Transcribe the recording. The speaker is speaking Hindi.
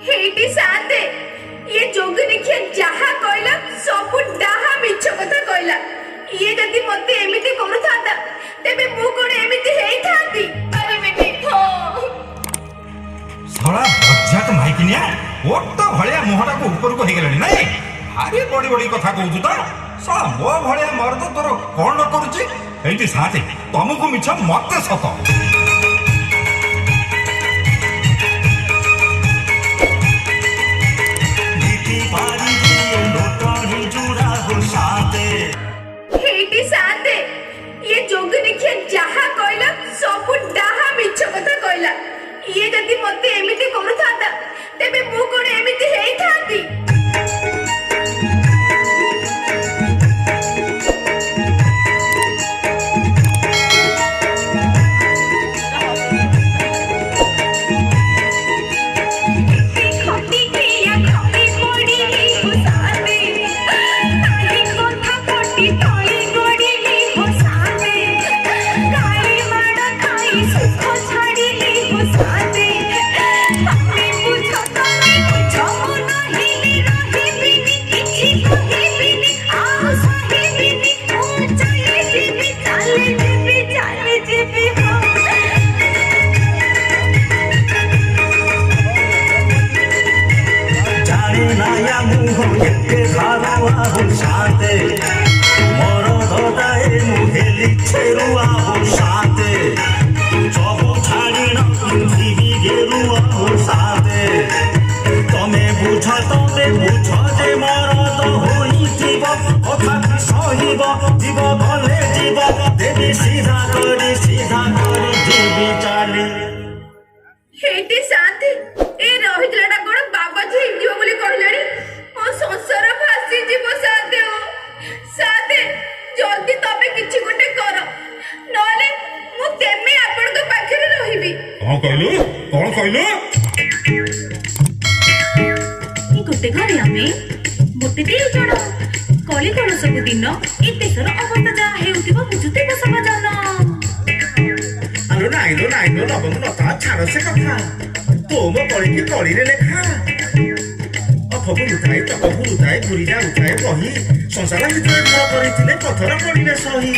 हेटी साथे ये जोगिनी के जहा कहला सब डाहा मिछ कथा कहला। ये जदी मते एमिति करूथाता तेबे मु कोन एमिति हेई थाती। अरे बेटी हो साला बज्जात माइकिनिया ओट्टा भलिया मोहरा को ऊपर को हे गेलनी नाही। भारी बड़ी बड़ी कथा कहू तो साला मो भलिया मर्द तोर कोन न करूची। हेटी साथे तुमको मिछ मते सत। हेटी साथे ये जोगिनी के जहा कहला सब डाहा मिछ कथा कहला। ये जदी मते एमिति करूथाता तेबे मु कोन एमिति हेई थाती। हेटी साथे ए रहितलाटा कोन बाबाजी हिंदियो बोली कहलेनी ओ संसार फासी जीव साथे। ओ साथे जल्दी तबे किछि गोटे कर नले मु तेमे आपण के पाखरे रहिबी। कोन कहलु ई गोटे घरे हमें मोटे देउ जण कली कल सब दिन ए देशर अवस्था जा हेउतिबो बुझुते को समझाना। आलो नाइलो लबंग लता छाड़ से कथा तुम कली की कली रे लेखा। अफगु उठाए तपगु उठाए गुरिजा उठाए कही संसार भितर घर करिथिले पथर पड़िले सही।